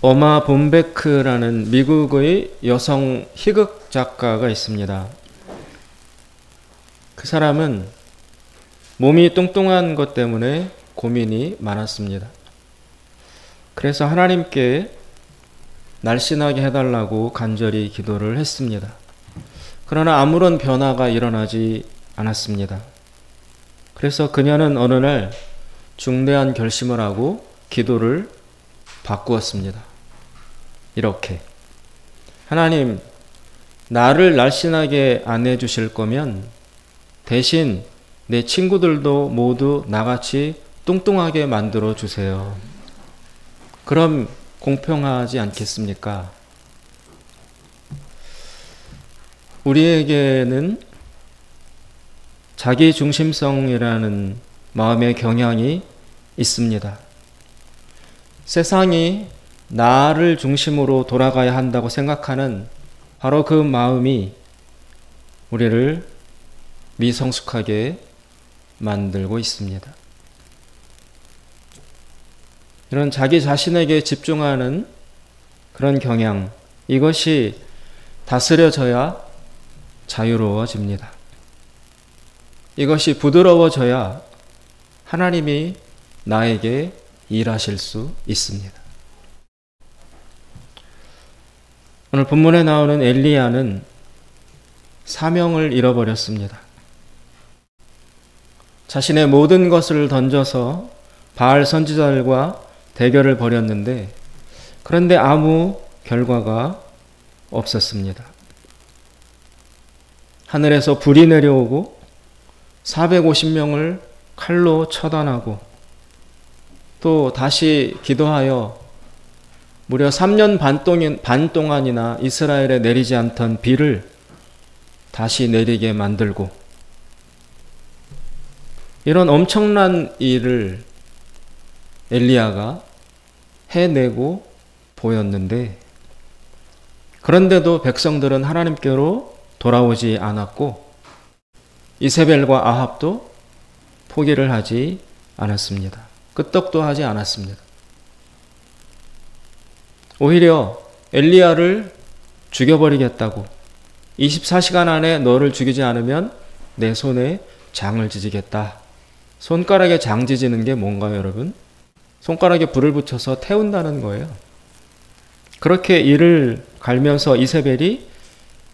어마 본베크라는 미국의 여성 희극 작가가 있습니다. 그 사람은 몸이 뚱뚱한 것 때문에 고민이 많았습니다. 그래서 하나님께 날씬하게 해달라고 간절히 기도를 했습니다. 그러나 아무런 변화가 일어나지 않았습니다. 그래서 그녀는 어느 날 중대한 결심을 하고 기도를 바꾸었습니다. 이렇게, 하나님, 나를 날씬하게 안 해주실 거면 대신 내 친구들도 모두 나같이 뚱뚱하게 만들어 주세요. 그럼 공평하지 않겠습니까? 우리에게는 자기 중심성이라는 마음의 경향이 있습니다. 세상이 나를 중심으로 돌아가야 한다고 생각하는 바로 그 마음이 우리를 미성숙하게 만들고 있습니다. 이런 자기 자신에게 집중하는 그런 경향, 이것이 다스려져야 자유로워집니다. 이것이 부드러워져야 하나님이 나에게 일하실 수 있습니다. 오늘 본문에 나오는 엘리야는 사명을 잃어버렸습니다. 자신의 모든 것을 던져서 바알 선지자들과 대결을 벌였는데, 그런데 아무 결과가 없었습니다. 하늘에서 불이 내려오고 450명을 칼로 처단하고 또 다시 기도하여 무려 3년 반 동안이나 이스라엘에 내리지 않던 비를 다시 내리게 만들고, 이런 엄청난 일을 엘리야가 해내고 보였는데, 그런데도 백성들은 하나님께로 돌아오지 않았고 이세벨과 아합도 포기를 하지 않았습니다. 끄떡도 하지 않았습니다. 오히려 엘리야를 죽여버리겠다고, 24시간 안에 너를 죽이지 않으면 내 손에 장을 지지겠다. 손가락에 장 지지는 게 뭔가요, 여러분? 손가락에 불을 붙여서 태운다는 거예요. 그렇게 이를 갈면서 이세벨이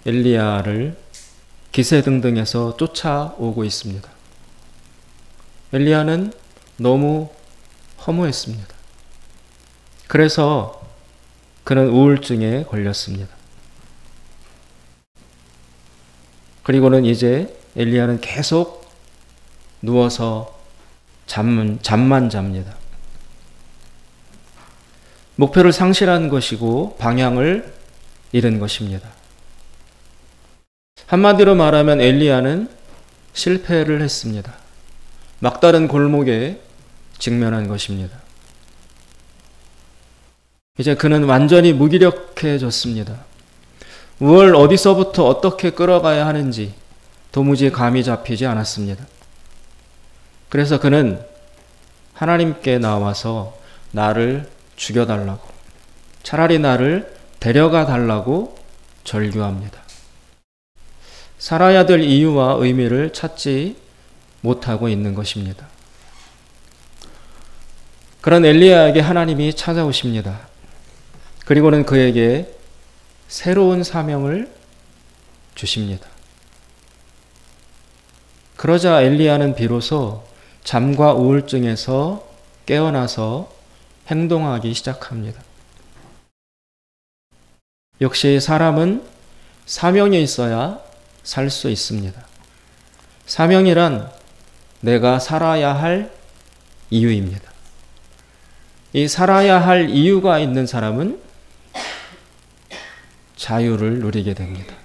엘리야를 기세등등해서 쫓아오고 있습니다. 엘리야는 너무 허무했습니다. 그래서 그는 우울증에 걸렸습니다. 그리고는 이제 엘리야는 계속 누워서 잠만 잡니다. 목표를 상실한 것이고 방향을 잃은 것입니다. 한마디로 말하면 엘리야는 실패를 했습니다. 막다른 골목에 직면한 것입니다. 이제 그는 완전히 무기력해졌습니다. 뭘 어디서부터 어떻게 끌어가야 하는지 도무지 감이 잡히지 않았습니다. 그래서 그는 하나님께 나와서 나를 죽여달라고, 차라리 나를 데려가 달라고 절규합니다. 살아야 될 이유와 의미를 찾지 못하고 있는 것입니다. 그런 엘리야에게 하나님이 찾아오십니다. 그리고는 그에게 새로운 사명을 주십니다. 그러자 엘리야는 비로소 잠과 우울증에서 깨어나서 행동하기 시작합니다. 역시 사람은 사명이 있어야 살 수 있습니다. 사명이란 내가 살아야 할 이유입니다. 이 살아야 할 이유가 있는 사람은 자유를 누리게 됩니다.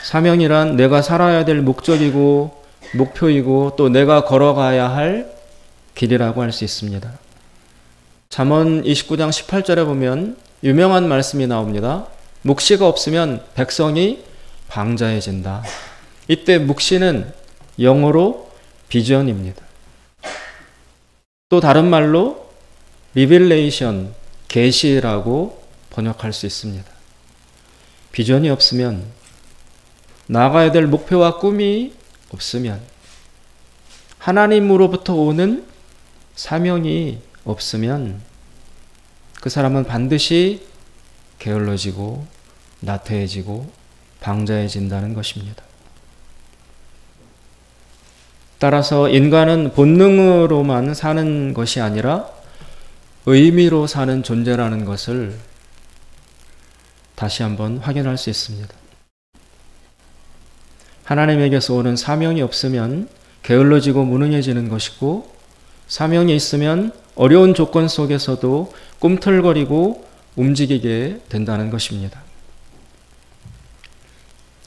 사명이란 내가 살아야 될 목적이고 목표이고 또 내가 걸어가야 할 길이라고 할 수 있습니다. 잠언 29장 18절에 보면 유명한 말씀이 나옵니다. 묵시가 없으면 백성이 방자해진다. 이때 묵시는 영어로 비전입니다. 또 다른 말로 리빌레이션, 계시라고 번역할 수 있습니다. 비전이 없으면, 나아가야 될 목표와 꿈이 없으면, 하나님으로부터 오는 사명이 없으면 그 사람은 반드시 게을러지고 나태해지고 방자해진다는 것입니다. 따라서 인간은 본능으로만 사는 것이 아니라 의미로 사는 존재라는 것을 다시 한번 확인할 수 있습니다. 하나님에게서 오는 사명이 없으면 게을러지고 무능해지는 것이고, 사명이 있으면 어려운 조건 속에서도 꿈틀거리고 움직이게 된다는 것입니다.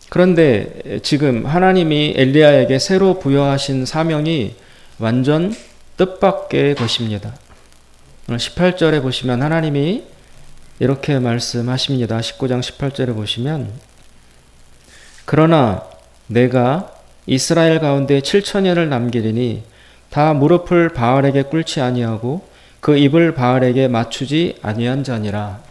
그런데 지금 하나님이 엘리야에게 새로 부여하신 사명이 완전 뜻밖의 것입니다. 오늘 18절에 보시면 하나님이 이렇게 말씀하십니다. 19장 18절에 보시면, 그러나 내가 이스라엘 가운데 7천년을 남기리니 다 무릎을 바알에게 꿇지 아니하고 그 입을 바알에게 맞추지 아니한 자니라.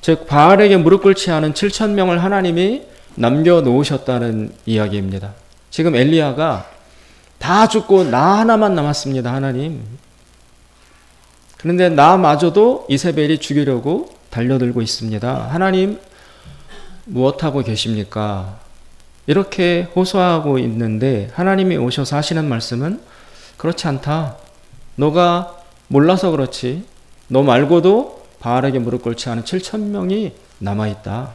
즉 바알에게 무릎 꿇지 않은 7천 명을 하나님이 남겨놓으셨다는 이야기입니다. 지금 엘리야가 다 죽고 나 하나만 남았습니다. 하나님. 그런데 나마저도 이세벨이 죽이려고 달려들고 있습니다. 하나님 무엇하고 계십니까? 이렇게 호소하고 있는데 하나님이 오셔서 하시는 말씀은 그렇지 않다. 너가 몰라서 그렇지. 너 말고도 바알에게 무릎 꿇지 않은 7천 명이 남아있다.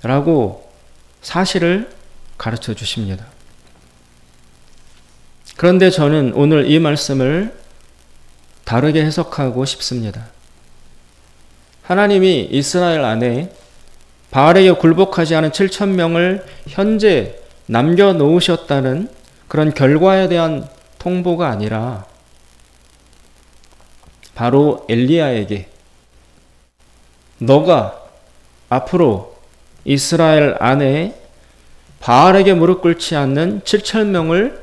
라고 사실을 가르쳐 주십니다. 그런데 저는 오늘 이 말씀을 다르게 해석하고 싶습니다. 하나님이 이스라엘 안에 바알에게 굴복하지 않은 7천 명을 현재 남겨놓으셨다는 그런 결과에 대한 통보가 아니라 바로 엘리야에게 너가 앞으로 이스라엘 안에 바알에게 무릎 꿇지 않는 7천 명을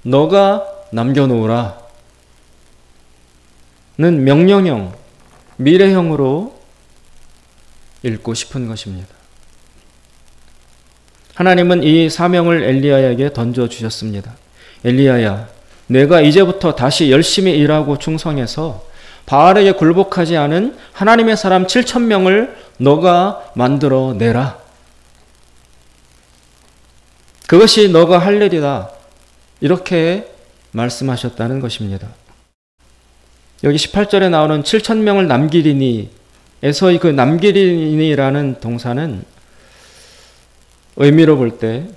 너가 남겨놓으라 는 명령형, 미래형으로 읽고 싶은 것입니다. 하나님은 이 사명을 엘리야에게 던져주셨습니다. 엘리야야, 내가 이제부터 다시 열심히 일하고 충성해서 바알에게 굴복하지 않은 하나님의 사람 7천 명을 너가 만들어내라. 그것이 너가 할 일이다. 이렇게 말씀하셨다는 것입니다. 여기 18절에 나오는 7천 명을 남기리니 에서의 그 남기리니라는 동사는 의미로 볼 때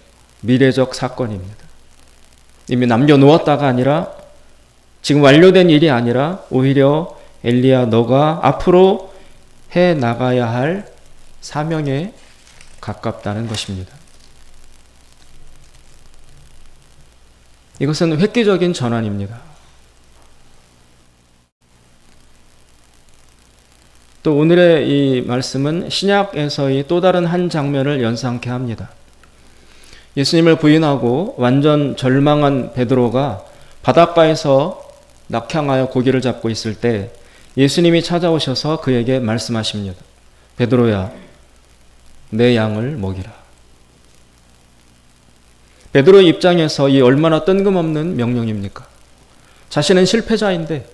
미래적 사건입니다. 이미 남겨놓았다가 아니라 지금 완료된 일이 아니라 오히려 엘리야 너가 앞으로 해 나가야 할 사명에 가깝다는 것입니다. 이것은 획기적인 전환입니다. 또 오늘의 이 말씀은 신약에서의 또 다른 한 장면을 연상케 합니다. 예수님을 부인하고 완전 절망한 베드로가 바닷가에서 낙향하여 고기를 잡고 있을 때 예수님이 찾아오셔서 그에게 말씀하십니다. 베드로야, 내 양을 먹이라. 베드로의 입장에서 이 얼마나 뜬금없는 명령입니까? 자신은 실패자인데,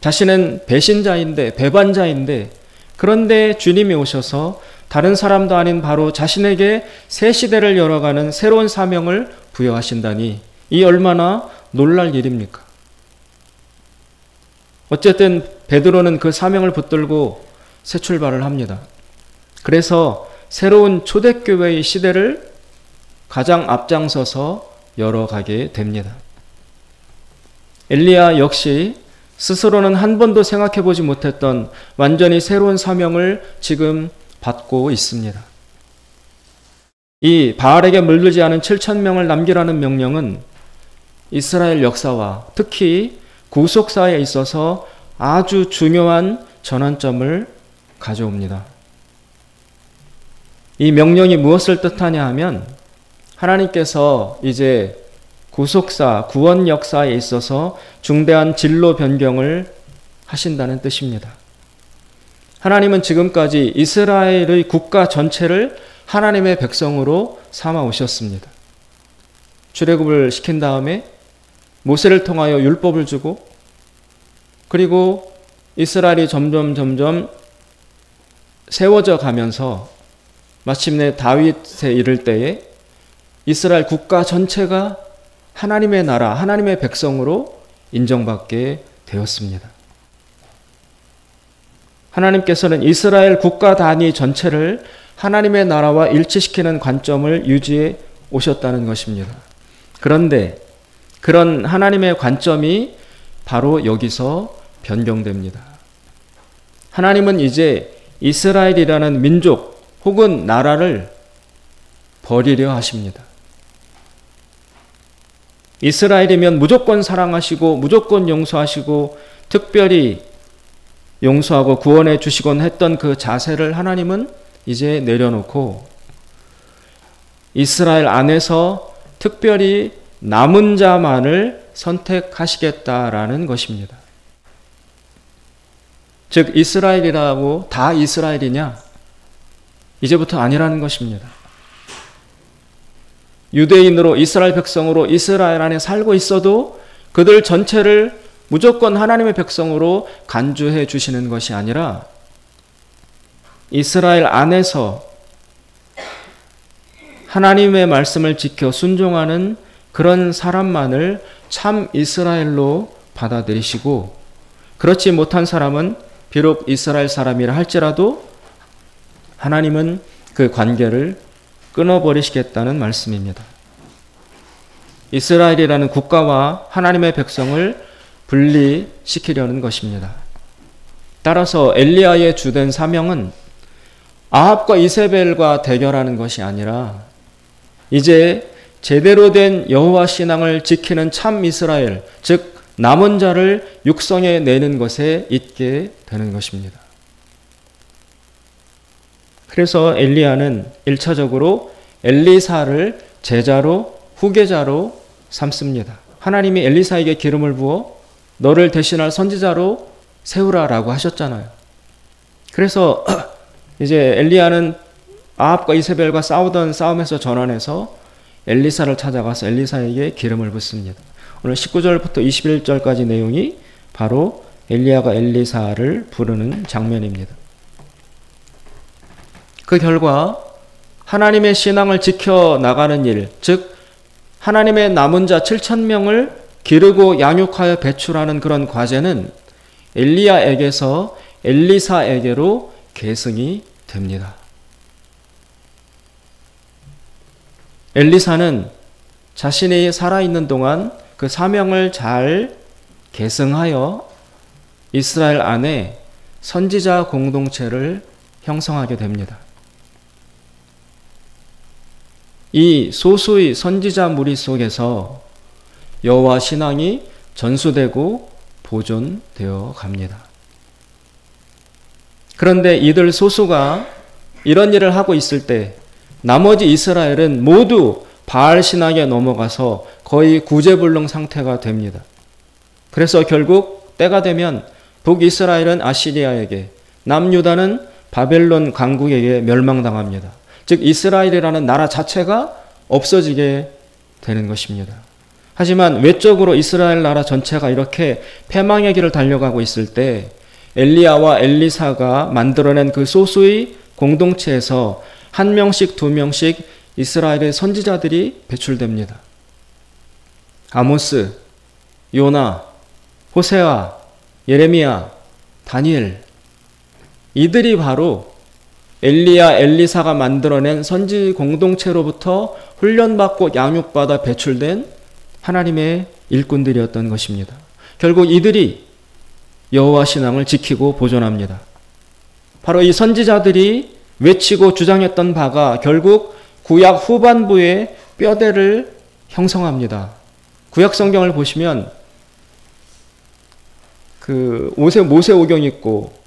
자신은 배신자인데, 배반자인데, 그런데 주님이 오셔서 다른 사람도 아닌 바로 자신에게 새 시대를 열어가는 새로운 사명을 부여하신다니 이 얼마나 놀랄 일입니까? 어쨌든 베드로는 그 사명을 붙들고 새 출발을 합니다. 그래서 새로운 초대교회의 시대를 가장 앞장서서 열어가게 됩니다. 엘리야 역시 스스로는 한 번도 생각해보지 못했던 완전히 새로운 사명을 지금 받고 있습니다. 이 바알에게 물들지 않은 7천 명을 남기라는 명령은 이스라엘 역사와 특히 구속사에 있어서 아주 중요한 전환점을 가져옵니다. 이 명령이 무엇을 뜻하냐 하면 하나님께서 이제 구속사, 구원 역사에 있어서 중대한 진로 변경을 하신다는 뜻입니다. 하나님은 지금까지 이스라엘의 국가 전체를 하나님의 백성으로 삼아 오셨습니다. 출애굽을 시킨 다음에 모세를 통하여 율법을 주고, 그리고 이스라엘이 점점 세워져 가면서 마침내 다윗에 이를 때에 이스라엘 국가 전체가 하나님의 나라, 하나님의 백성으로 인정받게 되었습니다. 하나님께서는 이스라엘 국가 단위 전체를 하나님의 나라와 일치시키는 관점을 유지해 오셨다는 것입니다. 그런데 그런 하나님의 관점이 바로 여기서 변경됩니다. 하나님은 이제 이스라엘이라는 민족 혹은 나라를 버리려 하십니다. 이스라엘이면 무조건 사랑하시고 무조건 용서하시고 특별히 용서하고 구원해 주시곤 했던 그 자세를 하나님은 이제 내려놓고 이스라엘 안에서 특별히 남은 자만을 선택하시겠다라는 것입니다. 즉 이스라엘이라고 다 이스라엘이냐? 이제부터 아니라는 것입니다. 유대인으로 이스라엘 백성으로 이스라엘 안에 살고 있어도 그들 전체를 무조건 하나님의 백성으로 간주해 주시는 것이 아니라 이스라엘 안에서 하나님의 말씀을 지켜 순종하는 그런 사람만을 참 이스라엘로 받아들이시고, 그렇지 못한 사람은 비록 이스라엘 사람이라 할지라도 하나님은 그 관계를 끊어버리시겠다는 말씀입니다. 이스라엘이라는 국가와 하나님의 백성을 분리시키려는 것입니다. 따라서 엘리야의 주된 사명은 아합과 이세벨과 대결하는 것이 아니라 이제 제대로 된 여호와 신앙을 지키는 참 이스라엘, 즉 남은 자를 육성해 내는 것에 있게 되는 것입니다. 그래서 엘리야는 1차적으로 엘리사를 제자로 후계자로 삼습니다. 하나님이 엘리사에게 기름을 부어 너를 대신할 선지자로 세우라라고 하셨잖아요. 그래서 이제 엘리야는 아합과 이세벨과 싸우던 싸움에서 전환해서 엘리사를 찾아가서 엘리사에게 기름을 붓습니다. 오늘 19절부터 21절까지 내용이 바로 엘리야가 엘리사를 부르는 장면입니다. 그 결과 하나님의 신앙을 지켜나가는 일, 즉 하나님의 남은 자 7,000명을 기르고 양육하여 배출하는 그런 과제는 엘리야에게서 엘리사에게로 계승이 됩니다. 엘리사는 자신이 살아있는 동안 그 사명을 잘 계승하여 이스라엘 안에 선지자 공동체를 형성하게 됩니다. 이 소수의 선지자 무리 속에서 여호와 신앙이 전수되고 보존되어 갑니다. 그런데 이들 소수가 이런 일을 하고 있을 때 나머지 이스라엘은 모두 바알 신앙에 넘어가서 거의 구제불능 상태가 됩니다. 그래서 결국 때가 되면 북이스라엘은 아시리아에게, 남유다는 바벨론 강국에게 멸망당합니다. 즉 이스라엘이라는 나라 자체가 없어지게 되는 것입니다. 하지만 외적으로 이스라엘 나라 전체가 이렇게 패망의 길을 달려가고 있을 때 엘리야와 엘리사가 만들어낸 그 소수의 공동체에서 한 명씩 두 명씩 이스라엘의 선지자들이 배출됩니다. 아모스, 요나, 호세아, 예레미야, 다니엘, 이들이 바로 엘리야, 엘리사가 만들어낸 선지 공동체로부터 훈련받고 양육받아 배출된 하나님의 일꾼들이었던 것입니다. 결국 이들이 여호와 신앙을 지키고 보존합니다. 바로 이 선지자들이 외치고 주장했던 바가 결국 구약 후반부에 뼈대를 형성합니다. 구약 성경을 보시면 그 모세오경이 있고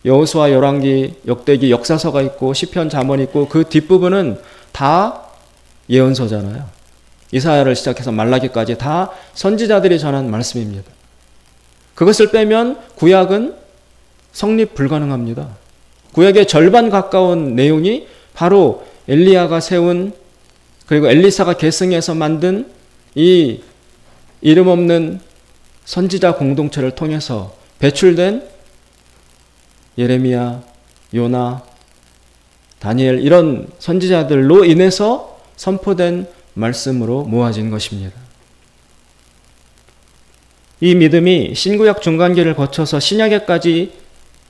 여호수아, 열왕기, 역대기, 역사서가 있고 시편, 잠언이 있고 그 뒷부분은 다 예언서잖아요. 이사야를 시작해서 말라기까지 다 선지자들이 전한 말씀입니다. 그것을 빼면 구약은 성립 불가능합니다. 구약의 절반 가까운 내용이 바로 엘리야가 세운 그리고 엘리사가 계승해서 만든 이 이름 없는 선지자 공동체를 통해서 배출된 예레미야, 요나, 다니엘 이런 선지자들로 인해서 선포된 말씀으로 모아진 것입니다. 이 믿음이 신구약 중간기를 거쳐서 신약에까지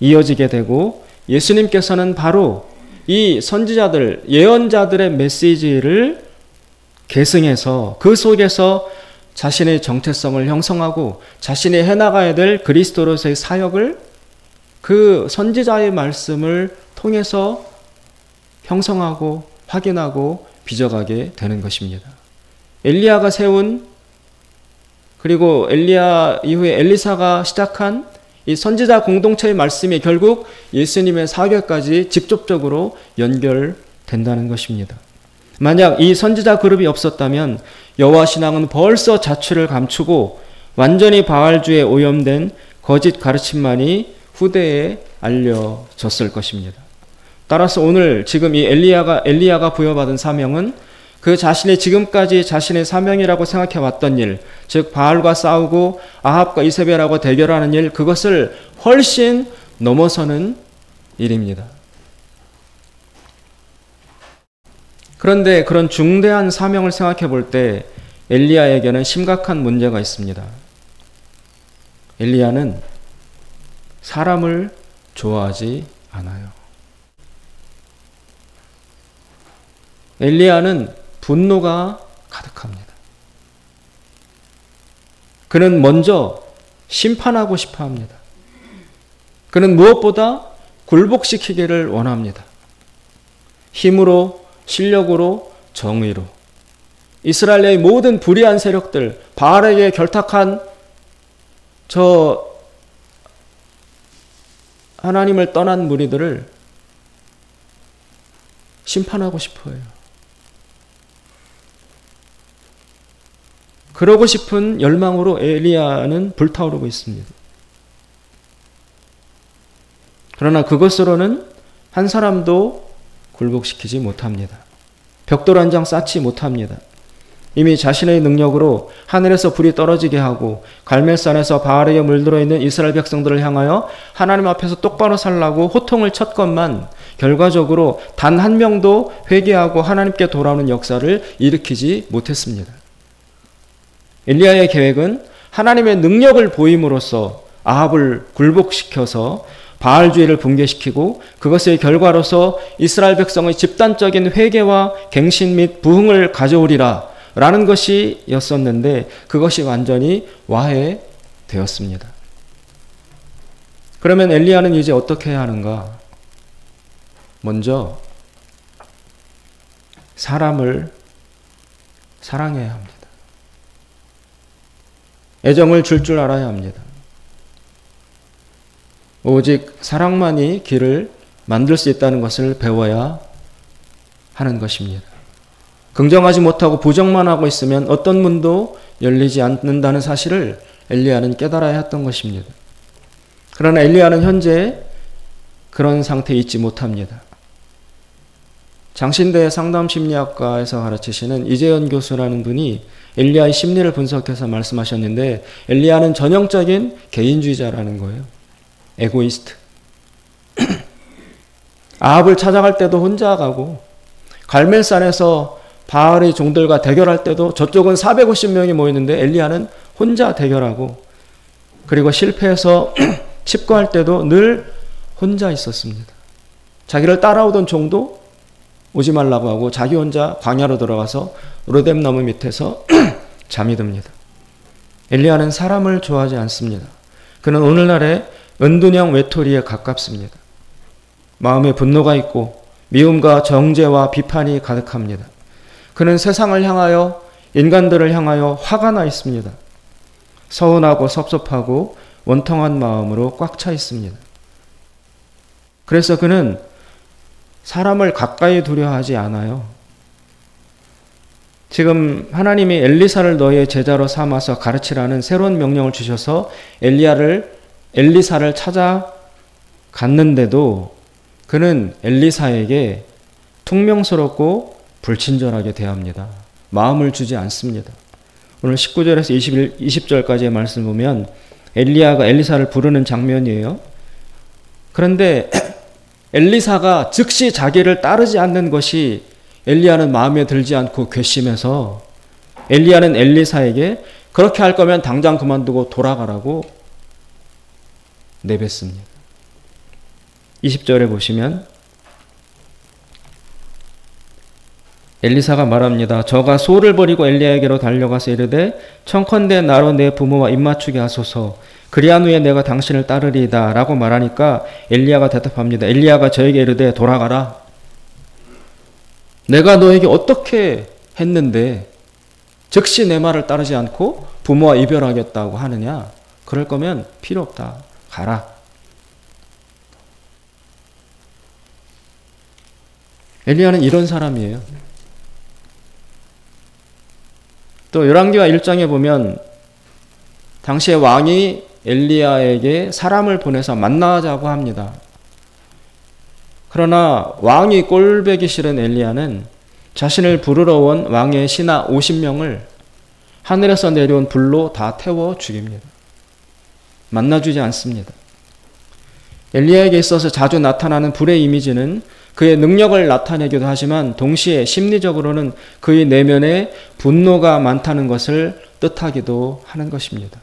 이어지게 되고 예수님께서는 바로 이 선지자들, 예언자들의 메시지를 계승해서 그 속에서 자신의 정체성을 형성하고 자신이 해나가야 될 그리스도로서의 사역을 그 선지자의 말씀을 통해서 형성하고 확인하고 빚어가게 되는 것입니다. 엘리야가 세운 그리고 엘리야 이후에 엘리사가 시작한 이 선지자 공동체의 말씀이 결국 예수님의 사역까지 직접적으로 연결된다는 것입니다. 만약 이 선지자 그룹이 없었다면 여호와 신앙은 벌써 자취를 감추고 완전히 바알주의에 오염된 거짓 가르침만이 후대에 알려졌을 것입니다. 따라서 오늘 지금 이 엘리야가 부여받은 사명은 그 자신이 지금까지 자신의 사명이라고 생각해 왔던 일, 즉 바알과 싸우고 아합과 이세벨하고 대결하는 일, 그것을 훨씬 넘어서는 일입니다. 그런데 그런 중대한 사명을 생각해 볼 때 엘리야에게는 심각한 문제가 있습니다. 엘리야는 사람을 좋아하지 않아요. 엘리야는 분노가 가득합니다. 그는 먼저 심판하고 싶어 합니다. 그는 무엇보다 굴복시키기를 원합니다. 힘으로, 실력으로, 정의로. 이스라엘의 모든 불의한 세력들, 바알에게 결탁한 저 하나님을 떠난 무리들을 심판하고 싶어 해요. 그러고 싶은 열망으로 엘리야는 불타오르고 있습니다. 그러나 그것으로는 한 사람도 굴복시키지 못합니다. 벽돌 한 장 쌓지 못합니다. 이미 자신의 능력으로 하늘에서 불이 떨어지게 하고 갈멜산에서 바알에게 물들어 있는 이스라엘 백성들을 향하여 하나님 앞에서 똑바로 살라고 호통을 쳤건만 결과적으로 단 한 명도 회개하고 하나님께 돌아오는 역사를 일으키지 못했습니다. 엘리야의 계획은 하나님의 능력을 보임으로써 아합을 굴복시켜서 바알주의를 붕괴시키고 그것의 결과로서 이스라엘 백성의 집단적인 회개와 갱신 및 부흥을 가져오리라 라는 것이었었는데 그것이 완전히 와해되었습니다. 그러면 엘리야는 이제 어떻게 해야 하는가? 먼저 사람을 사랑해야 합니다. 애정을 줄 알아야 합니다. 오직 사랑만이 길을 만들 수 있다는 것을 배워야 하는 것입니다. 긍정하지 못하고 부정만 하고 있으면 어떤 문도 열리지 않는다는 사실을 엘리야는 깨달아야 했던 것입니다. 그러나 엘리야는 현재 그런 상태에 있지 못합니다. 장신대 상담심리학과에서 가르치시는 이재현 교수라는 분이 엘리야의 심리를 분석해서 말씀하셨는데 엘리야는 전형적인 개인주의자라는 거예요. 에고이스트. 아합을 찾아갈 때도 혼자 가고 갈멜산에서 바알의 종들과 대결할 때도 저쪽은 450명이 모이는데 엘리야는 혼자 대결하고 그리고 실패해서 칩거할 때도 늘 혼자 있었습니다. 자기를 따라오던 종도 오지 말라고 하고 자기 혼자 광야로 들어가서 로뎀 나무 밑에서 잠이 듭니다. 엘리야는 사람을 좋아하지 않습니다. 그는 오늘날의 은둔형 외톨이에 가깝습니다. 마음에 분노가 있고 미움과 정죄와 비판이 가득합니다. 그는 세상을 향하여 인간들을 향하여 화가 나 있습니다. 서운하고 섭섭하고 원통한 마음으로 꽉 차 있습니다. 그래서 그는 사람을 가까이 두려 하지 않아요. 지금 하나님이 엘리사를 너희의 제자로 삼아서 가르치라는 새로운 명령을 주셔서 엘리사를 찾아갔는데도 그는 엘리사에게 퉁명스럽고 불친절하게 대합니다. 마음을 주지 않습니다. 오늘 19절에서 20절까지의 말씀을 보면 엘리야가 엘리사를 부르는 장면이에요. 그런데 엘리사가 즉시 자기를 따르지 않는 것이 엘리야는 마음에 들지 않고 괘씸해서 엘리야는 엘리사에게 그렇게 할 거면 당장 그만두고 돌아가라고 내뱉습니다. 20절에 보시면 엘리사가 말합니다. 저가 소를 버리고 엘리야에게로 달려가서 이르되 청컨대 나로 내 부모와 입맞추게 하소서. 그리한 후에 내가 당신을 따르리이다 라고 말하니까 엘리야가 대답합니다. 엘리야가 저에게 이르되 돌아가라. 내가 너에게 어떻게 했는데 즉시 내 말을 따르지 않고 부모와 이별하겠다고 하느냐? 그럴 거면 필요 없다. 가라. 엘리야는 이런 사람이에요. 또 열왕기와 1장에 보면 당시의 왕이 엘리야에게 사람을 보내서 만나자고 합니다. 그러나 왕이 꼴보기 싫은 엘리야는 자신을 부르러 온 왕의 신하 50명을 하늘에서 내려온 불로 다 태워 죽입니다. 만나주지 않습니다. 엘리야에게 있어서 자주 나타나는 불의 이미지는 그의 능력을 나타내기도 하지만 동시에 심리적으로는 그의 내면에 분노가 많다는 것을 뜻하기도 하는 것입니다.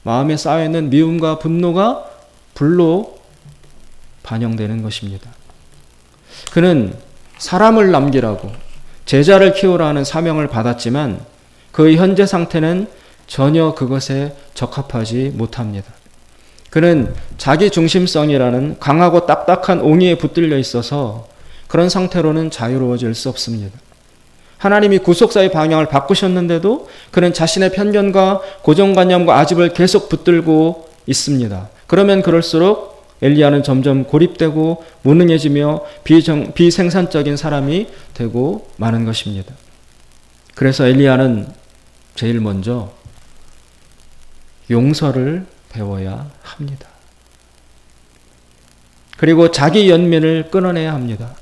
마음에 쌓여있는 미움과 분노가 불로 반영되는 것입니다. 그는 사람을 남기라고 제자를 키우라는 사명을 받았지만 그의 현재 상태는 전혀 그것에 적합하지 못합니다. 그는 자기 중심성이라는 강하고 딱딱한 옹이에 붙들려 있어서 그런 상태로는 자유로워질 수 없습니다. 하나님이 구속사의 방향을 바꾸셨는데도 그는 자신의 편견과 고정관념과 아집을 계속 붙들고 있습니다. 그러면 그럴수록 엘리야는 점점 고립되고 무능해지며 비생산적인 사람이 되고 마는 것입니다. 그래서 엘리야는 제일 먼저 용서를 배워야 합니다. 그리고 자기 연민을 끊어내야 합니다.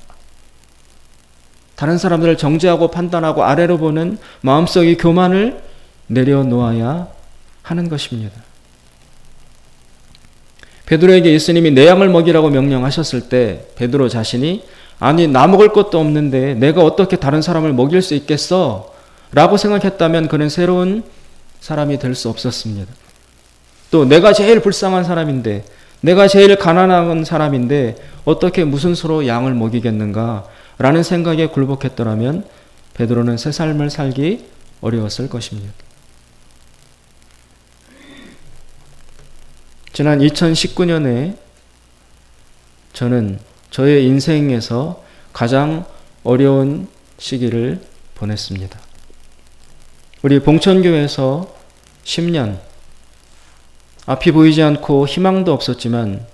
다른 사람들을 정죄하고 판단하고 아래로 보는 마음속의 교만을 내려놓아야 하는 것입니다. 베드로에게 예수님이 내 양을 먹이라고 명령하셨을 때 베드로 자신이 아니 나 먹을 것도 없는데 내가 어떻게 다른 사람을 먹일 수 있겠어? 라고 생각했다면 그는 새로운 사람이 될 수 없었습니다. 또 내가 제일 불쌍한 사람인데 내가 제일 가난한 사람인데 어떻게 무슨 수로 양을 먹이겠는가? 라는 생각에 굴복했더라면 베드로는 새 삶을 살기 어려웠을 것입니다. 지난 2019년에 저는 저의 인생에서 가장 어려운 시기를 보냈습니다. 우리 봉천교회에서 10년 앞이 보이지 않고 희망도 없었지만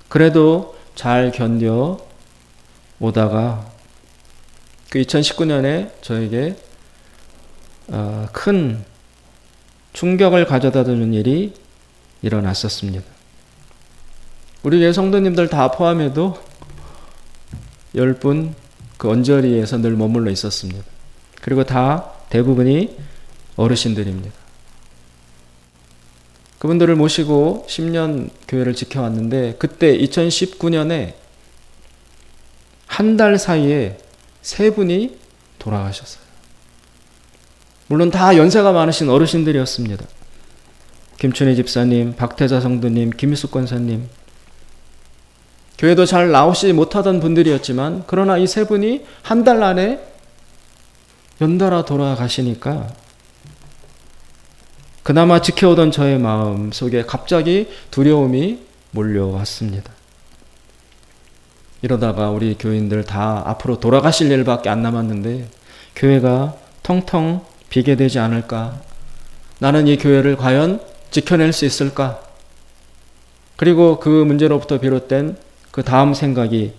그래도 잘 견뎌 오다가 그 2019년에 저에게 큰 충격을 가져다 주는 일이 일어났었습니다. 우리 교회 성도님들 다 포함해도 10분 그 언저리에서 늘 머물러 있었습니다. 그리고 다 대부분이 어르신들입니다. 그분들을 모시고 10년 교회를 지켜왔는데 그때 2019년에 한 달 사이에 3분이 돌아가셨어요. 물론 다 연세가 많으신 어르신들이었습니다. 김춘희 집사님, 박태자 성도님, 김희숙 권사님. 교회도 잘 나오시지 못하던 분들이었지만 그러나 이 3분이 한 달 안에 연달아 돌아가시니까 그나마 지켜오던 저의 마음 속에 갑자기 두려움이 몰려왔습니다. 이러다가 우리 교인들 다 앞으로 돌아가실 일밖에 안 남았는데 교회가 텅텅 비게 되지 않을까? 나는 이 교회를 과연 지켜낼 수 있을까? 그리고 그 문제로부터 비롯된 그 다음 생각이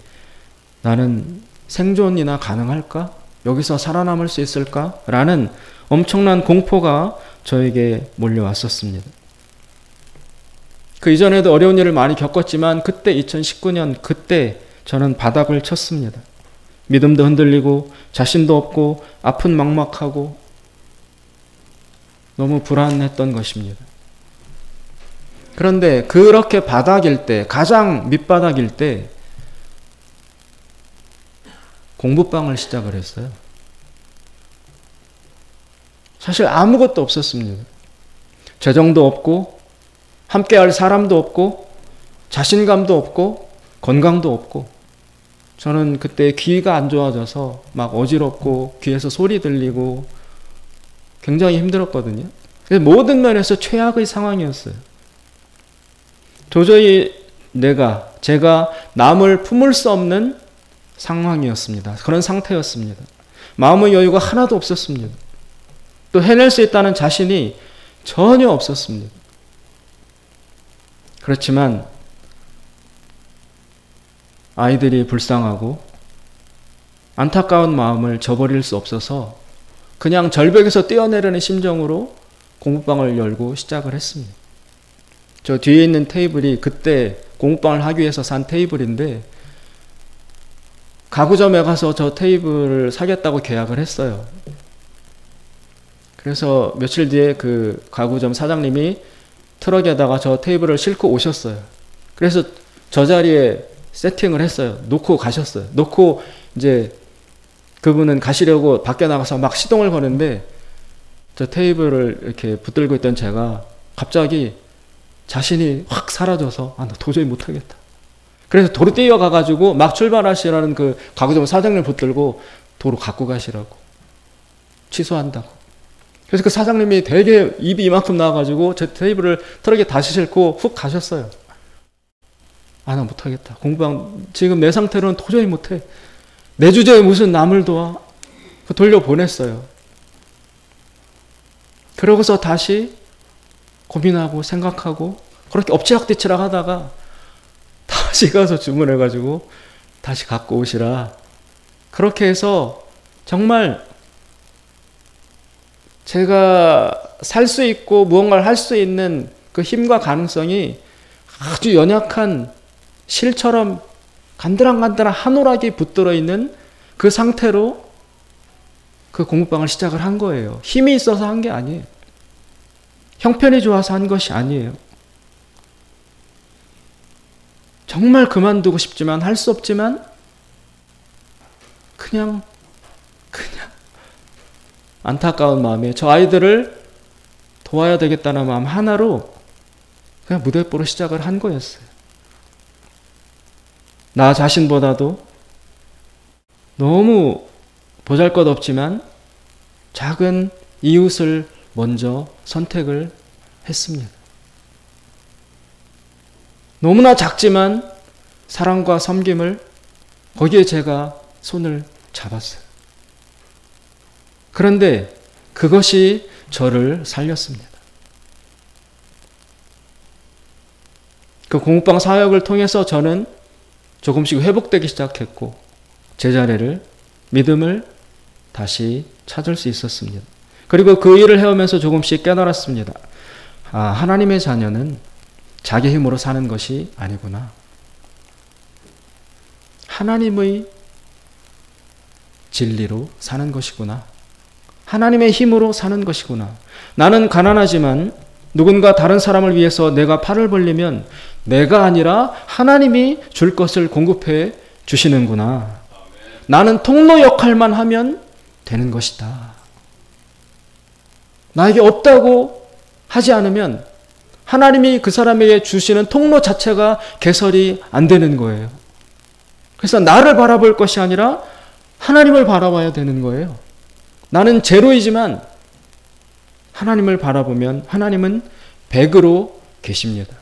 나는 생존이나 가능할까? 여기서 살아남을 수 있을까? 라는 엄청난 공포가 저에게 몰려왔었습니다. 그 이전에도 어려운 일을 많이 겪었지만 그때 2019년 그때 저는 바닥을 쳤습니다. 믿음도 흔들리고 자신도 없고 아픈 막막하고 너무 불안했던 것입니다. 그런데 그렇게 바닥일 때, 가장 밑바닥일 때 공부방을 시작을 했어요. 사실 아무것도 없었습니다. 재정도 없고 함께할 사람도 없고 자신감도 없고 건강도 없고 저는 그때 귀가 안 좋아져서 막 어지럽고 귀에서 소리 들리고 굉장히 힘들었거든요. 그래서 모든 면에서 최악의 상황이었어요. 도저히 제가 남을 품을 수 없는 상황이었습니다. 그런 상태였습니다. 마음의 여유가 하나도 없었습니다. 또 해낼 수 있다는 자신이 전혀 없었습니다. 그렇지만 아이들이 불쌍하고 안타까운 마음을 저버릴 수 없어서 그냥 절벽에서 뛰어내리는 심정으로 공부방을 열고 시작을 했습니다. 저 뒤에 있는 테이블이 그때 공부방을 하기 위해서 산 테이블인데 가구점에 가서 저 테이블을 사겠다고 계약을 했어요. 그래서 며칠 뒤에 그 가구점 사장님이 트럭에다가 저 테이블을 싣고 오셨어요. 그래서 저 자리에 세팅을 했어요. 놓고 가셨어요. 놓고 이제 그분은 가시려고 밖에 나가서 막 시동을 거는데 저 테이블을 이렇게 붙들고 있던 제가 갑자기 자신이 확 사라져서 나 도저히 못하겠다. 그래서 도로 뛰어가가지고 막 출발하시라는 그 가구점 사장님을 붙들고 도로 갖고 가시라고 취소한다고. 그래서 그 사장님이 되게 입이 이만큼 나와가지고 제 테이블을 트럭에 다시 싣고 훅 가셨어요. 나 못하겠다. 공부방 지금 내 상태로는 도저히 못해. 내 주제에 무슨 남을 도와. 돌려보냈어요. 그러고서 다시 고민하고 생각하고 그렇게 엎치락뒤치락 하다가 다시 가서 주문해가지고 다시 갖고 오시라. 그렇게 해서 정말 제가 살 수 있고 무언가를 할 수 있는 그 힘과 가능성이 아주 연약한 실처럼 간드랑간드랑 한오락이 붙들어 있는 그 상태로 그 공부방을 시작을 한 거예요. 힘이 있어서 한 게 아니에요. 형편이 좋아서 한 것이 아니에요. 정말 그만두고 싶지만 할 수 없지만 그냥 안타까운 마음에 저 아이들을 도와야 되겠다는 마음 하나로 그냥 무대뽀로 시작을 한 거였어요. 나 자신보다도 너무 보잘것없지만 작은 이웃을 먼저 선택을 했습니다. 너무나 작지만 사랑과 섬김을 거기에 제가 손을 잡았어요. 그런데 그것이 저를 살렸습니다. 그 공부방 사역을 통해서 저는 조금씩 회복되기 시작했고 제자리를, 믿음을 다시 찾을 수 있었습니다. 그리고 그 일을 해오면서 조금씩 깨달았습니다. 하나님의 자녀는 자기 힘으로 사는 것이 아니구나. 하나님의 진리로 사는 것이구나. 하나님의 힘으로 사는 것이구나. 나는 가난하지만 누군가 다른 사람을 위해서 내가 팔을 벌리면 내가 아니라 하나님이 줄 것을 공급해 주시는구나. 나는 통로 역할만 하면 되는 것이다. 나에게 없다고 하지 않으면 하나님이 그 사람에게 주시는 통로 자체가 개설이 안 되는 거예요. 그래서 나를 바라볼 것이 아니라 하나님을 바라봐야 되는 거예요. 나는 제로이지만 하나님을 바라보면 하나님은 100으로 계십니다.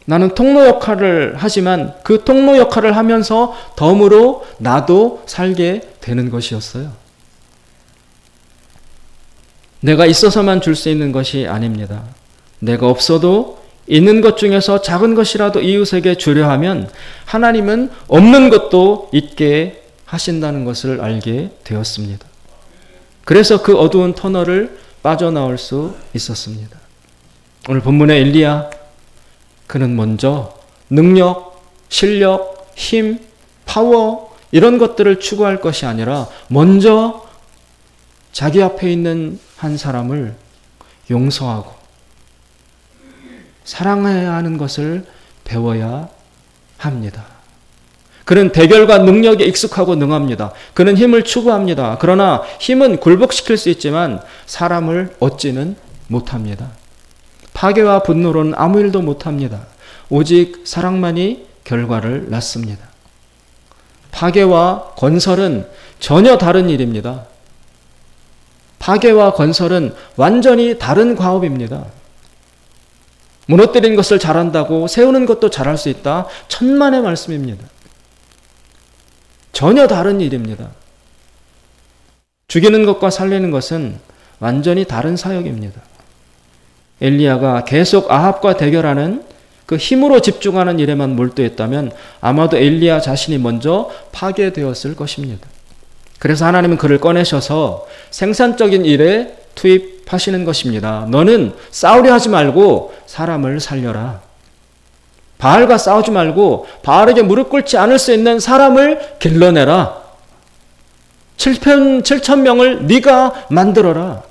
나는 통로 역할을 하지만 그 통로 역할을 하면서 덤으로 나도 살게 되는 것이었어요. 내가 있어서만 줄 수 있는 것이 아닙니다. 내가 없어도 있는 것 중에서 작은 것이라도 이웃에게 주려 하면 하나님은 없는 것도 있게 하신다는 것을 알게 되었습니다. 그래서 그 어두운 터널을 빠져나올 수 있었습니다. 오늘 본문의 엘리야, 그는 먼저 능력, 실력, 힘, 파워 이런 것들을 추구할 것이 아니라 먼저 자기 앞에 있는 한 사람을 용서하고 사랑해야 하는 것을 배워야 합니다. 그는 대결과 능력에 익숙하고 능합니다. 그는 힘을 추구합니다. 그러나 힘은 굴복시킬 수 있지만 사람을 얻지는 못합니다. 파괴와 분노로는 아무 일도 못합니다. 오직 사랑만이 결과를 낳습니다. 파괴와 건설은 전혀 다른 일입니다. 파괴와 건설은 완전히 다른 과업입니다. 무너뜨리는 것을 잘한다고 세우는 것도 잘할 수 있다. 천만의 말씀입니다. 전혀 다른 일입니다. 죽이는 것과 살리는 것은 완전히 다른 사역입니다. 엘리야가 계속 아합과 대결하는 그 힘으로 집중하는 일에만 몰두했다면 아마도 엘리야 자신이 먼저 파괴되었을 것입니다. 그래서 하나님은 그를 꺼내셔서 생산적인 일에 투입하시는 것입니다. 너는 싸우려 하지 말고 사람을 살려라. 바알과 싸우지 말고 바알에게 무릎 꿇지 않을 수 있는 사람을 길러내라. 7,000명을 네가 만들어라.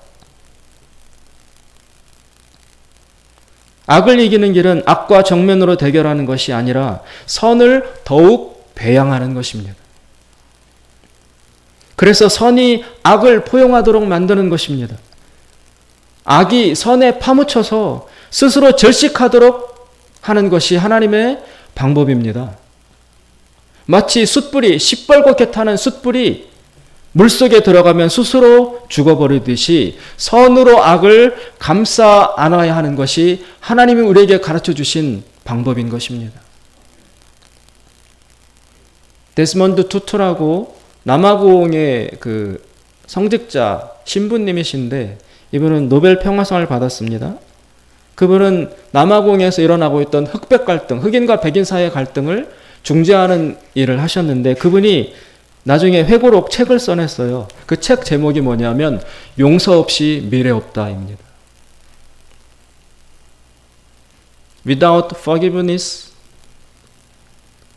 악을 이기는 길은 악과 정면으로 대결하는 것이 아니라 선을 더욱 배양하는 것입니다. 그래서 선이 악을 포용하도록 만드는 것입니다. 악이 선에 파묻혀서 스스로 절식하도록 하는 것이 하나님의 방법입니다. 마치 숯불이 시뻘겋게 타는 숯불이 물속에 들어가면 스스로 죽어버리듯이 선으로 악을 감싸 안아야 하는 것이 하나님이 우리에게 가르쳐 주신 방법인 것입니다. 데스몬드 투투라고 남아공의 그 성직자 신부님이신데 이분은 노벨 평화상을 받았습니다. 그분은 남아공에서 일어나고 있던 흑백 갈등, 흑인과 백인 사이의 갈등을 중재하는 일을 하셨는데 그분이 나중에 회고록 책을 써냈어요. 그 책 제목이 뭐냐면 용서 없이 미래 없다입니다. Without forgiveness,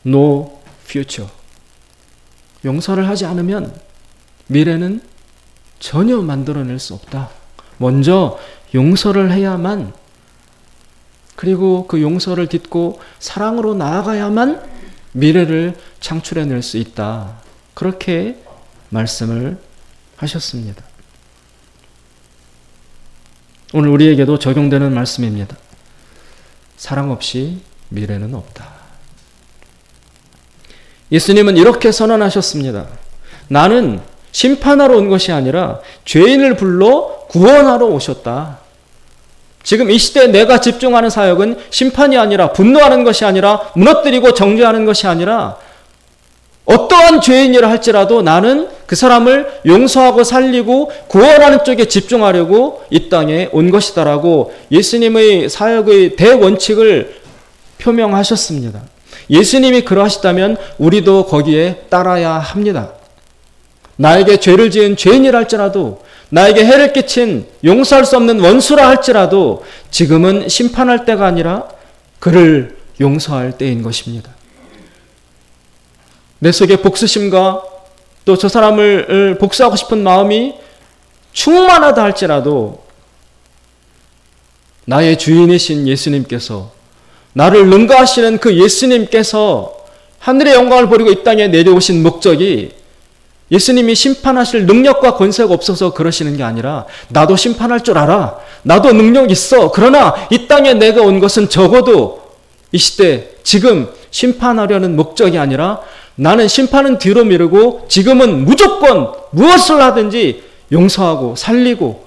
no future. 용서를 하지 않으면 미래는 전혀 만들어낼 수 없다. 먼저 용서를 해야만, 그리고 그 용서를 딛고 사랑으로 나아가야만 미래를 창출해낼 수 있다. 그렇게 말씀을 하셨습니다. 오늘 우리에게도 적용되는 말씀입니다. 사랑 없이 미래는 없다. 예수님은 이렇게 선언하셨습니다. 나는 심판하러 온 것이 아니라 죄인을 불러 구원하러 오셨다. 지금 이 시대에 내가 집중하는 사역은 심판이 아니라 분노하는 것이 아니라 무너뜨리고 정죄하는 것이 아니라 어떠한 죄인이라 할지라도 나는 그 사람을 용서하고 살리고 구원하는 쪽에 집중하려고 이 땅에 온 것이다라고 예수님의 사역의 대원칙을 표명하셨습니다. 예수님이 그러하시다면 우리도 거기에 따라야 합니다. 나에게 죄를 지은 죄인이라 할지라도 나에게 해를 끼친 용서할 수 없는 원수라 할지라도 지금은 심판할 때가 아니라 그를 용서할 때인 것입니다. 내 속에 복수심과 또 저 사람을 복수하고 싶은 마음이 충만하다 할지라도 나의 주인이신 예수님께서, 나를 능가하시는 그 예수님께서 하늘의 영광을 버리고 이 땅에 내려오신 목적이 예수님이 심판하실 능력과 권세가 없어서 그러시는 게 아니라 나도 심판할 줄 알아. 나도 능력 있어. 그러나 이 땅에 내가 온 것은 적어도 이 시대 지금 심판하려는 목적이 아니라 나는 심판은 뒤로 미루고 지금은 무조건 무엇을 하든지 용서하고 살리고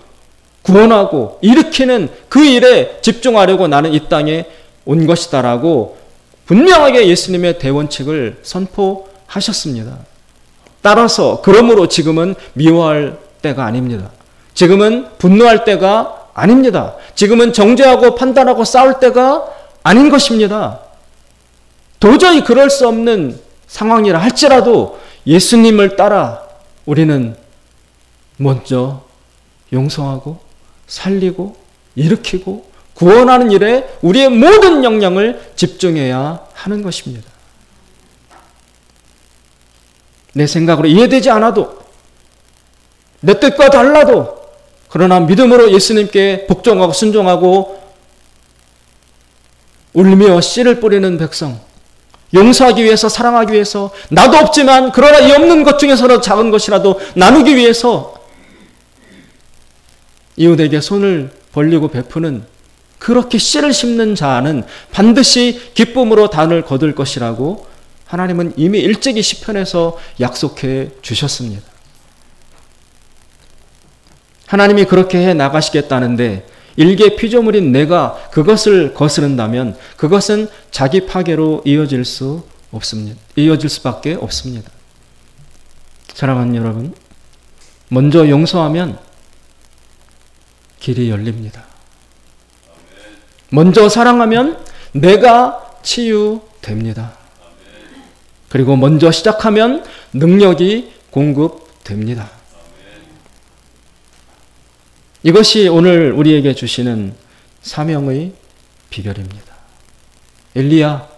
구원하고 일으키는 그 일에 집중하려고 나는 이 땅에 온 것이다라고 분명하게 예수님의 대원칙을 선포하셨습니다. 따라서 그러므로 지금은 미워할 때가 아닙니다. 지금은 분노할 때가 아닙니다. 지금은 정죄하고 판단하고 싸울 때가 아닌 것입니다. 도저히 그럴 수 없는 상황이라 할지라도 예수님을 따라 우리는 먼저 용서하고 살리고 일으키고 구원하는 일에 우리의 모든 역량을 집중해야 하는 것입니다. 내 생각으로 이해되지 않아도, 내 뜻과 달라도, 그러나 믿음으로 예수님께 복종하고 순종하고 울며 씨를 뿌리는 백성, 용서하기 위해서, 사랑하기 위해서, 나도 없지만 그러나 이 없는 것 중에서도 작은 것이라도 나누기 위해서 이웃에게 손을 벌리고 베푸는, 그렇게 씨를 심는 자는 반드시 기쁨으로 단을 거둘 것이라고 하나님은 이미 일찍이 시편에서 약속해 주셨습니다. 하나님이 그렇게 해 나가시겠다는데 일개 피조물인 내가 그것을 거스른다면 그것은 자기 파괴로 이어질 수밖에 없습니다. 사랑하는 여러분, 먼저 용서하면 길이 열립니다. 먼저 사랑하면 내가 치유됩니다. 그리고 먼저 시작하면 능력이 공급됩니다. 이것이 오늘 우리에게 주시는 사명의 비결입니다. 엘리야,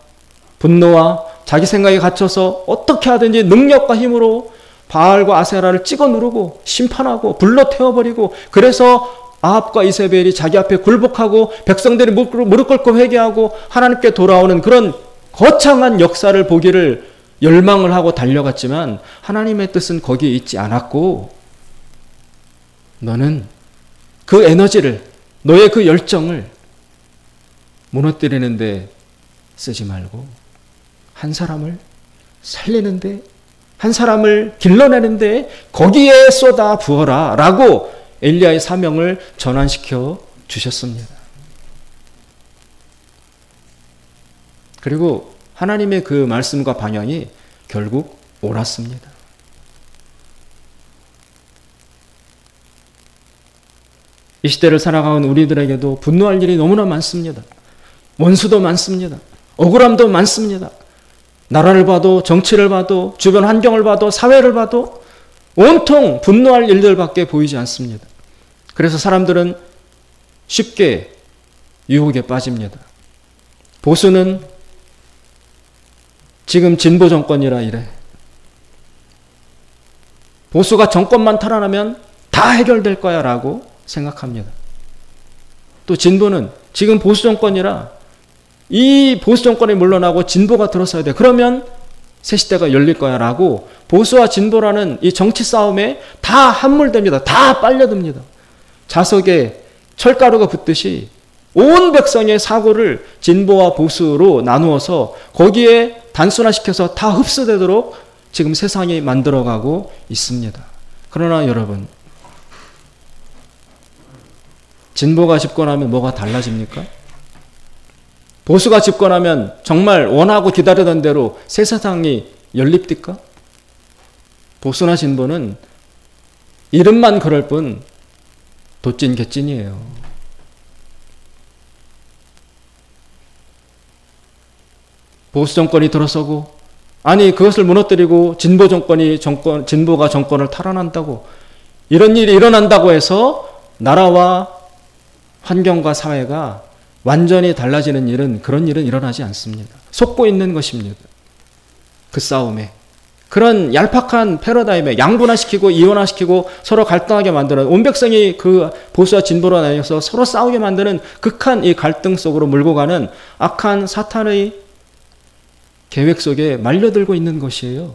분노와 자기 생각에 갇혀서 어떻게 하든지 능력과 힘으로 바알과 아세라를 찍어 누르고 심판하고 불러 태워버리고, 그래서 아합과 이세벨이 자기 앞에 굴복하고 백성들이 무릎 꿇고 회개하고 하나님께 돌아오는 그런 거창한 역사를 보기를 열망을 하고 달려갔지만 하나님의 뜻은 거기에 있지 않았고, 너는 그 에너지를, 너의 그 열정을 무너뜨리는데 쓰지 말고 한 사람을 살리는데, 한 사람을 길러내는데 거기에 쏟아 부어라 라고 엘리야의 사명을 전환시켜 주셨습니다. 그리고 하나님의 그 말씀과 방향이 결국 옳았습니다. 이 시대를 살아가는 우리들에게도 분노할 일이 너무나 많습니다. 원수도 많습니다. 억울함도 많습니다. 나라를 봐도, 정치를 봐도, 주변 환경을 봐도, 사회를 봐도 온통 분노할 일들밖에 보이지 않습니다. 그래서 사람들은 쉽게 유혹에 빠집니다. 보수는 지금 진보 정권이라 이래. 보수가 정권만 탈환하면 다 해결될 거야 라고 생각합니다. 또 진보는 지금 보수 정권이라 이 보수 정권이 물러나고 진보가 들어서야 돼. 그러면 새 시대가 열릴 거야 라고 보수와 진보라는 이 정치 싸움에 다 함몰됩니다. 다 빨려듭니다. 자석에 철가루가 붙듯이 온 백성의 사고를 진보와 보수로 나누어서 거기에 단순화시켜서 다 흡수되도록 지금 세상이 만들어가고 있습니다. 그러나 여러분, 진보가 집권하면 뭐가 달라집니까? 보수가 집권하면 정말 원하고 기다리던 대로 새 세상이 열립니까? 보수나 진보는 이름만 그럴 뿐 도찐 개찐이에요. 보수 정권이 들어서고, 아니 그것을 무너뜨리고 진보가 정권을 탈환한다고, 이런 일이 일어난다고 해서 나라와 환경과 사회가 완전히 달라지는 일은, 그런 일은 일어나지 않습니다. 속고 있는 것입니다. 그 싸움에. 그런 얄팍한 패러다임에 양분화시키고 이원화시키고 서로 갈등하게 만드는, 온 백성이 그 보수와 진보로 나뉘어서 서로 싸우게 만드는 극한 이 갈등 속으로 몰고 가는 악한 사탄의 계획 속에 말려들고 있는 것이에요.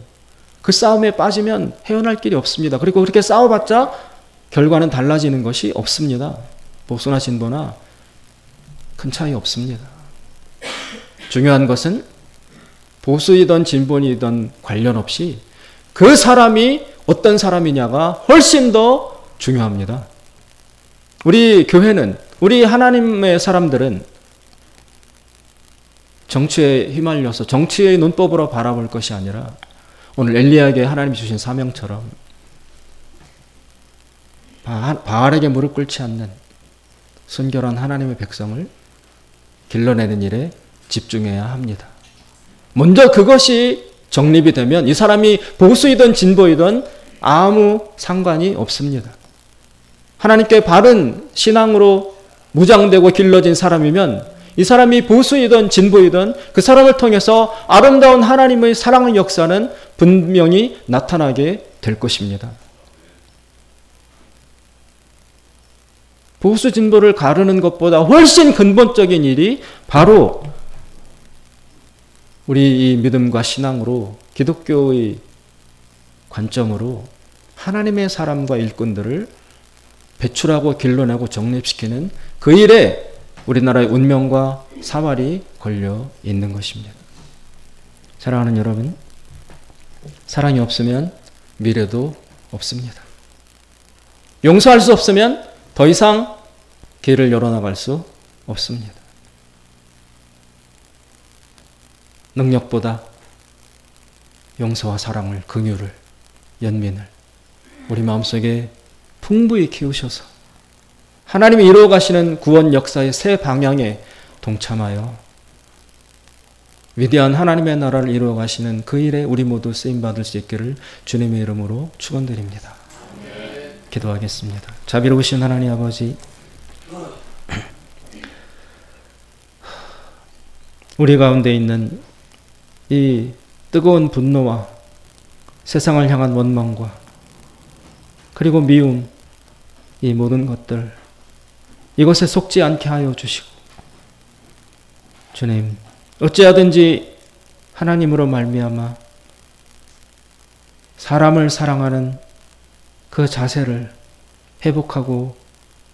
그 싸움에 빠지면 헤어날 길이 없습니다. 그리고 그렇게 싸워봤자 결과는 달라지는 것이 없습니다. 보수나 진보나 큰 차이 없습니다. 중요한 것은 보수이든 진보이든 관련 없이 그 사람이 어떤 사람이냐가 훨씬 더 중요합니다. 우리 교회는, 우리 하나님의 사람들은 정치에 휘말려서 정치의 논법으로 바라볼 것이 아니라 오늘 엘리야에게 하나님이 주신 사명처럼 바알에게 무릎 꿇지 않는 순결한 하나님의 백성을 길러내는 일에 집중해야 합니다. 먼저 그것이 정립이 되면 이 사람이 보수이든 진보이든 아무 상관이 없습니다. 하나님께 바른 신앙으로 무장되고 길러진 사람이면 이 사람이 보수이든 진보이든 그 사람을 통해서 아름다운 하나님의 사랑의 역사는 분명히 나타나게 될 것입니다. 보수 진보를 가르는 것보다 훨씬 근본적인 일이 바로 우리 이 믿음과 신앙으로 기독교의 관점으로 하나님의 사람과 일꾼들을 배출하고 길러내고 정립시키는 그 일에 우리나라의 운명과 사활이 걸려 있는 것입니다. 사랑하는 여러분, 사랑이 없으면 미래도 없습니다. 용서할 수 없으면 더 이상 길을 열어나갈 수 없습니다. 능력보다 용서와 사랑을, 긍휼을, 연민을 우리 마음속에 풍부히 키우셔서 하나님이 이루어 가시는 구원 역사의 새 방향에 동참하여 위대한 하나님의 나라를 이루어 가시는 그 일에 우리 모두 쓰임받을 수 있기를 주님의 이름으로 축원드립니다. 기도하겠습니다. 자비로우신 하나님 아버지, 우리 가운데 있는 이 뜨거운 분노와 세상을 향한 원망과 그리고 미움, 이 모든 것들 이것에 속지 않게 하여 주시고, 주님, 어찌하든지 하나님으로 말미암아 사람을 사랑하는 그 자세를 회복하고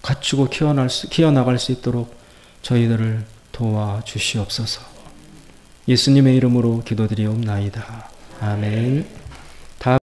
갖추고 키워나갈 수 있도록 저희들을 도와주시옵소서. 예수님의 이름으로 기도드리옵나이다. 아멘.